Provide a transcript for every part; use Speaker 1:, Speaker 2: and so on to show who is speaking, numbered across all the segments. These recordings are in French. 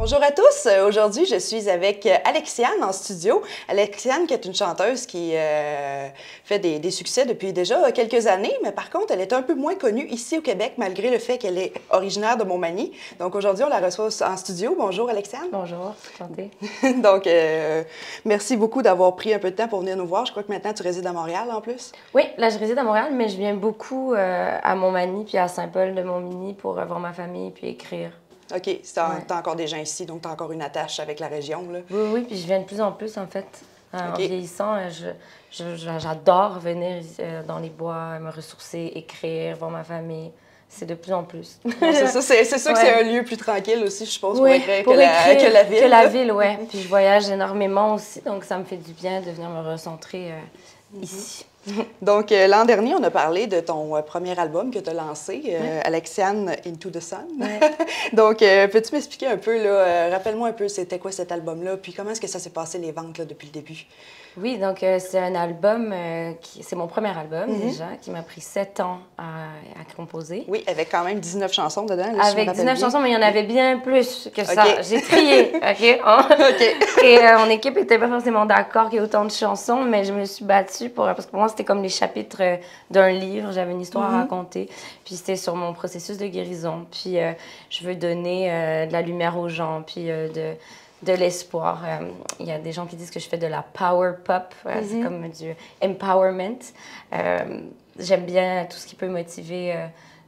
Speaker 1: Bonjour à tous. Aujourd'hui, je suis avec Alexiane en studio. Alexiane qui est une chanteuse qui fait des succès depuis déjà quelques années, mais par contre, elle est un peu moins connue ici au Québec, malgré le fait qu'elle est originaire de Montmagny. Donc aujourd'hui, on la reçoit en studio. Bonjour Alexiane.
Speaker 2: Bonjour, enchantée.
Speaker 1: Donc, merci beaucoup d'avoir pris un peu de temps pour venir nous voir. Je crois que maintenant, tu résides à Montréal en plus.
Speaker 2: Oui, là, je réside à Montréal, mais je viens beaucoup à Montmagny puis à Saint-Paul-de-Montmagny pour voir ma famille puis écrire.
Speaker 1: OK, tu as encore des gens ici, donc tu as encore une attache avec la région, là.
Speaker 2: Oui, puis je viens de plus en plus, en fait. En
Speaker 1: OK.
Speaker 2: vieillissant, j'adore venir dans les bois, me ressourcer, écrire, voir ma famille. C'est de plus en plus.
Speaker 1: C'est ça, c'est sûr que c'est un lieu plus tranquille aussi, je suppose, pour écrire
Speaker 2: pour
Speaker 1: que la ville.
Speaker 2: Que la ville, oui. Puis je voyage énormément aussi, donc ça me fait du bien de venir me recentrer ici.
Speaker 1: Donc, l'an dernier, on a parlé de ton premier album que tu as lancé, Alexiane Into the Sun.
Speaker 2: Ouais.
Speaker 1: Donc, peux-tu m'expliquer un peu, là, rappelle-moi un peu, c'était quoi cet album-là, puis comment est-ce que ça s'est passé les ventes là, depuis le début?
Speaker 2: Oui, donc c'est un album, c'est mon premier album déjà, qui m'a pris 7 ans à composer.
Speaker 1: Oui, avec quand même 19 chansons dedans. Là,
Speaker 2: avec 19 chansons, mais il y en avait bien plus que ça.
Speaker 1: Okay.
Speaker 2: J'ai trié, OK?
Speaker 1: OK.
Speaker 2: Et mon équipe n'était pas forcément d'accord qu'il y ait autant de chansons, mais je me suis battue parce que pour moi, c'était comme les chapitres d'un livre. J'avais une histoire à raconter, puis c'était sur mon processus de guérison. Puis je veux donner de la lumière aux gens, puis de l'espoir. Il y a des gens qui disent que je fais de la power pop, c'est comme du empowerment. J'aime bien tout ce qui peut motiver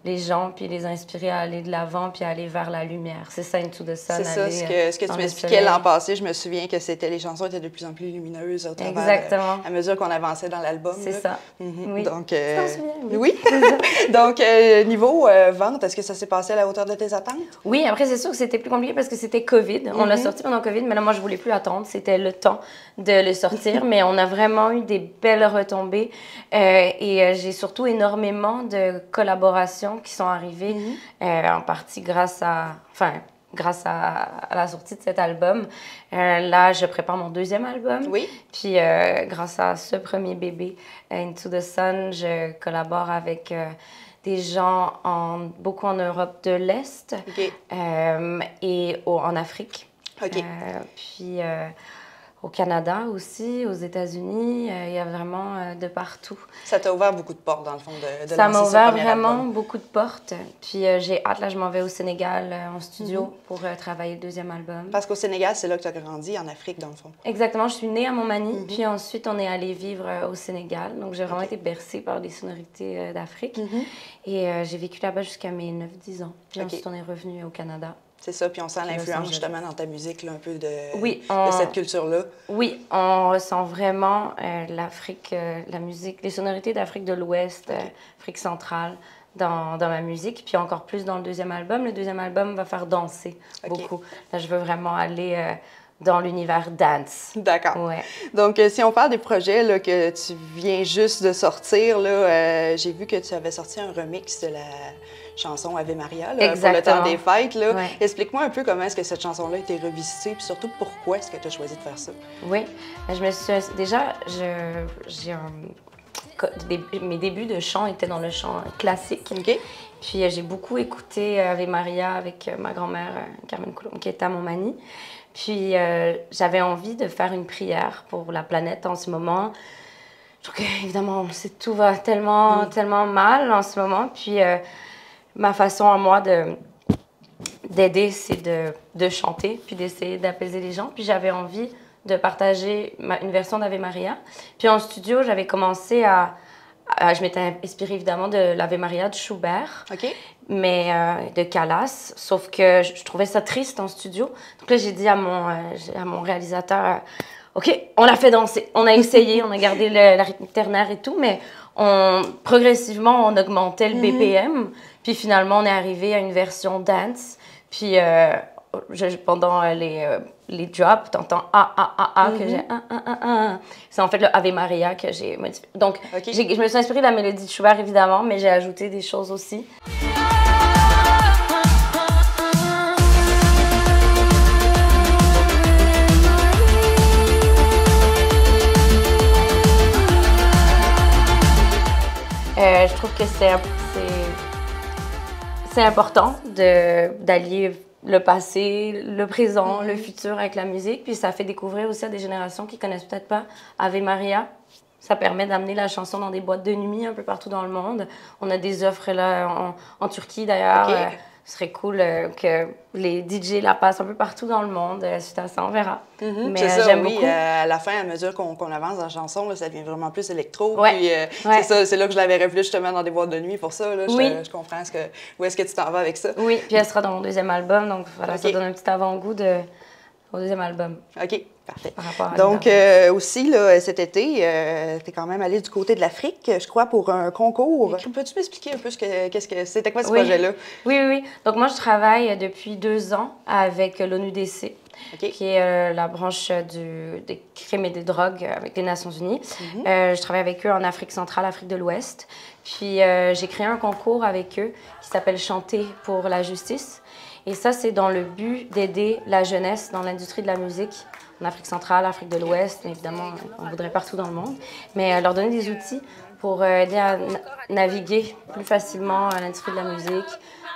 Speaker 2: les gens, puis les inspirer à aller de l'avant, puis à aller vers la lumière. C'est ça, Into the Sun.
Speaker 1: C'est ça, ce que tu m'expliquais l'an passé. Je me souviens que les chansons étaient de plus en plus lumineuses au travers,
Speaker 2: exactement.
Speaker 1: À mesure qu'on avançait dans l'album.
Speaker 2: C'est ça. Oui.
Speaker 1: Donc,
Speaker 2: tu t'en souviens,
Speaker 1: oui. Donc, niveau vente, est-ce que ça s'est passé à la hauteur de tes attentes?
Speaker 2: Oui, après, c'est sûr que c'était plus compliqué parce que c'était COVID. On l'a sorti pendant COVID, mais là, moi, je voulais plus attendre. C'était le temps de le sortir, mais on a vraiment eu des belles retombées. Et j'ai surtout énormément de collaborations qui sont arrivées, en partie grâce à la sortie de cet album. Là, je prépare mon deuxième album.
Speaker 1: Oui.
Speaker 2: Puis, grâce à ce premier bébé, Into the Sun, je collabore avec des gens beaucoup en Europe de l'Est et en Afrique.
Speaker 1: OK.
Speaker 2: Puis au Canada aussi, aux États-Unis, il y a vraiment de partout.
Speaker 1: Ça t'a ouvert beaucoup de portes, dans le fond, de
Speaker 2: ça m'a ouvert vraiment
Speaker 1: album.
Speaker 2: beaucoup de portes. Puis j'ai hâte, là, je m'en vais au Sénégal en studio pour travailler le deuxième album.
Speaker 1: Parce qu'au Sénégal, c'est là que tu as grandi, en Afrique, dans le fond.
Speaker 2: Exactement, je suis née à Montmagny, puis ensuite on est allé vivre au Sénégal. Donc j'ai vraiment été bercée par des sonorités d'Afrique. Et j'ai vécu là-bas jusqu'à mes 9-10 ans. Puis ensuite on est revenu au Canada.
Speaker 1: C'est ça, puis on sent l'influence justement dans ta musique, là, un peu de cette culture-là.
Speaker 2: Oui, on ressent vraiment l'Afrique, la musique, les sonorités d'Afrique de l'Ouest, Afrique centrale dans ma musique, puis encore plus dans le deuxième album. Le deuxième album va faire danser beaucoup. Là, je veux vraiment aller dans l'univers dance.
Speaker 1: D'accord.
Speaker 2: Ouais.
Speaker 1: Donc, si on parle des projets là, que tu viens juste de sortir, là, j'ai vu que tu avais sorti un remix de la chanson Ave Maria là, pour le temps des fêtes. Là.
Speaker 2: Ouais.
Speaker 1: Explique-moi un peu comment est-ce que cette chanson-là a été revisitée, puis surtout pourquoi est-ce que tu as choisi de faire ça?
Speaker 2: Oui, je me suis... Déjà, mes débuts de chant étaient dans le chant classique.
Speaker 1: OK.
Speaker 2: Puis j'ai beaucoup écouté Ave Maria avec ma grand-mère Carmen Coulombe, qui était à Montmagny. Puis j'avais envie de faire une prière pour la planète en ce moment. Je trouve qu'évidemment, tout va tellement mal en ce moment. Puis ma façon à moi d'aider, c'est de chanter, puis d'essayer d'apaiser les gens. Puis j'avais envie de partager une version d'Ave Maria. Puis en studio, j'avais commencé je m'étais inspirée évidemment de l'Ave Maria de Schubert, mais de Callas, sauf que je trouvais ça triste en studio. Donc là, j'ai dit à mon réalisateur, OK, on l'a fait danser, on a essayé, on a gardé la rythmique ternaire et tout, mais progressivement, on augmentait le BPM, puis finalement, on est arrivé à une version dance, puis pendant les drops, t'entends que j'ai C'est en fait le Ave Maria que j'ai modifié. Donc, je me suis inspirée de la mélodie de Schubert, évidemment, mais j'ai ajouté des choses aussi. Je trouve que c'est important d'allier le passé, le présent, le futur avec la musique. Puis ça fait découvrir aussi à des générations qui connaissent peut-être pas Ave Maria. Ça permet d'amener la chanson dans des boîtes de nuit un peu partout dans le monde. On a des offres là en Turquie d'ailleurs.
Speaker 1: OK.
Speaker 2: Ce serait cool que les DJ la passent un peu partout dans le monde. Suite à ça, on verra. Mais
Speaker 1: C'est ça,
Speaker 2: j'aime
Speaker 1: oui.
Speaker 2: beaucoup.
Speaker 1: À la fin, à mesure qu'on avance dans la chanson, là, ça devient vraiment plus électro.
Speaker 2: Ouais.
Speaker 1: Puis,
Speaker 2: Ouais.
Speaker 1: c'est ça, c'est là que je l'avais revu justement dans des boîtes de nuit pour ça. Là.
Speaker 2: Oui.
Speaker 1: Je comprends où est-ce que tu t'en vas avec ça.
Speaker 2: Oui, puis elle sera dans mon deuxième album. Donc voilà,
Speaker 1: OK.
Speaker 2: ça donne un petit avant-goût au deuxième album.
Speaker 1: OK, parfait.
Speaker 2: Par rapport à
Speaker 1: Donc, aussi, là, cet été, tu es quand même allé du côté de l'Afrique, je crois, pour un concours. Peux-tu m'expliquer un peu c'était quoi ce projet-là?
Speaker 2: Oui, oui, oui. Donc, moi, je travaille depuis 2 ans avec l'ONUDC,
Speaker 1: OK.
Speaker 2: qui est la branche des crimes et des drogues avec les Nations Unies. Je travaille avec eux en Afrique centrale, Afrique de l'Ouest. Puis, j'ai créé un concours avec eux qui s'appelle Chanter pour la justice. Et ça, c'est dans le but d'aider la jeunesse dans l'industrie de la musique en Afrique centrale, Afrique de l'Ouest, évidemment, on voudrait partout dans le monde, mais leur donner des outils pour aider à naviguer plus facilement à l'industrie de la musique,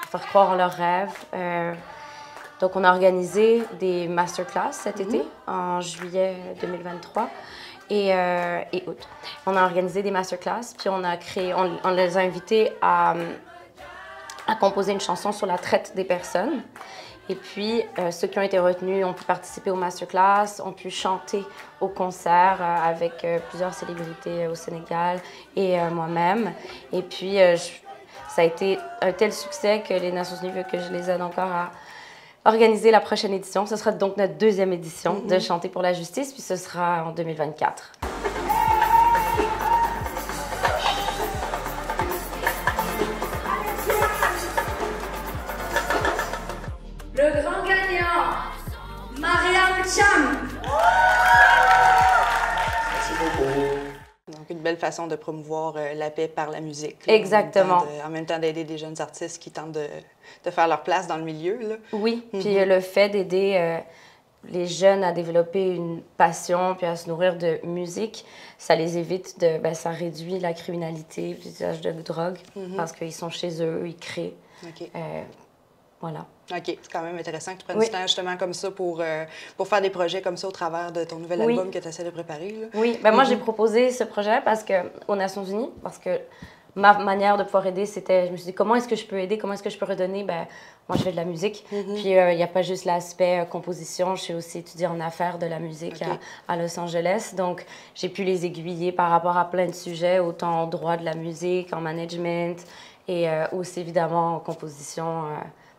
Speaker 2: faire croire en leurs rêves. Donc, on a organisé des masterclass cet été, en juillet 2023 et août. On a organisé des masterclass, puis on les a invités à composer une chanson sur la traite des personnes. Et puis, ceux qui ont été retenus ont pu participer aux masterclass, ont pu chanter au concert avec plusieurs célébrités au Sénégal et moi-même. Et puis, ça a été un tel succès que les Nations Unies veulent que je les aide encore à organiser la prochaine édition. Ce sera donc notre deuxième édition de Chanter pour la justice, puis ce sera en 2024.
Speaker 3: Le grand gagnant, Mariam Cham.
Speaker 1: Donc, une belle façon de promouvoir la paix par la musique. Là,
Speaker 2: Exactement.
Speaker 1: En même temps d'aider des jeunes artistes qui tentent de faire leur place dans le milieu. Là.
Speaker 2: Oui, puis le fait d'aider les jeunes à développer une passion puis à se nourrir de musique, ça les évite ça réduit la criminalité, l'usage de drogue, parce qu'ils sont chez eux, ils créent.
Speaker 1: OK.
Speaker 2: Voilà.
Speaker 1: OK. C'est quand même intéressant que tu prennes du temps justement comme ça pour faire des projets comme ça au travers de ton nouvel album que tu essaies de préparer. Là.
Speaker 2: Oui, moi j'ai proposé ce projet aux Nations Unies, parce que ma manière de pouvoir aider, c'était, je me suis dit, comment est-ce que je peux aider, comment est-ce que je peux redonner? Moi, je fais de la musique, puis il n'y a pas juste l'aspect composition, je suis aussi étudiée en affaires de la musique à Los Angeles, donc j'ai pu les aiguiller par rapport à plein de sujets, autant en droit de la musique, en management, et aussi évidemment en composition,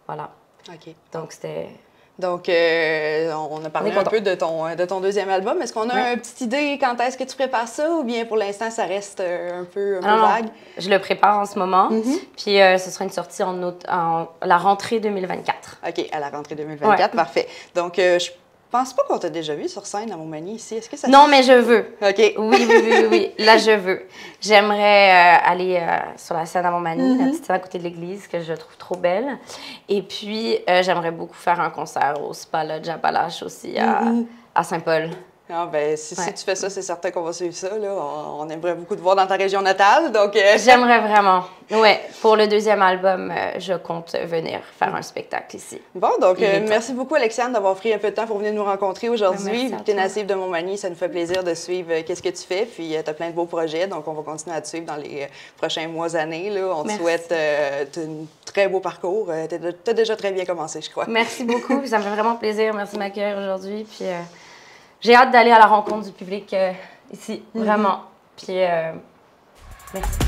Speaker 2: voilà.
Speaker 1: OK.
Speaker 2: Donc c'était...
Speaker 1: Donc, on a parlé un peu de ton deuxième album. Est-ce qu'on a une petite idée quand est-ce que tu prépares ça ou bien pour l'instant, ça reste un peu vague?
Speaker 2: Je le prépare en ce moment. Puis, ce sera une sortie en la rentrée 2024.
Speaker 1: OK, à la rentrée 2024, parfait. Donc, je pense pas qu'on t'a déjà vu sur scène à Montmagny ici. Est-ce que ça...
Speaker 2: Non, mais je veux.
Speaker 1: OK.
Speaker 2: Oui. Là, je veux. J'aimerais aller sur la scène à Montmagny, la petite scène à côté de l'église, que je trouve trop belle. Et puis, j'aimerais beaucoup faire un concert au Spa Lodge à Appalaches aussi, à Saint-Paul.
Speaker 1: Ah, ben, si tu fais ça, c'est certain qu'on va suivre ça. Là. On aimerait beaucoup te voir dans ta région natale. Donc,
Speaker 2: J'aimerais vraiment. Oui, pour le deuxième album, je compte venir faire un spectacle ici.
Speaker 1: Bon, donc, merci beaucoup, Alexiane, d'avoir pris un peu de temps pour venir nous rencontrer aujourd'hui. Tu es native de Montmagny, ça nous fait plaisir de suivre qu'est-ce que tu fais. Puis, tu as plein de beaux projets, donc on va continuer à te suivre dans les prochains mois, années. Là. On te souhaite un très beau parcours. Tu as déjà très bien commencé, je crois.
Speaker 2: Merci beaucoup. Ça me fait vraiment plaisir. Merci de m'accueillir aujourd'hui. Puis, j'ai hâte d'aller à la rencontre du public ici, vraiment. Puis, merci.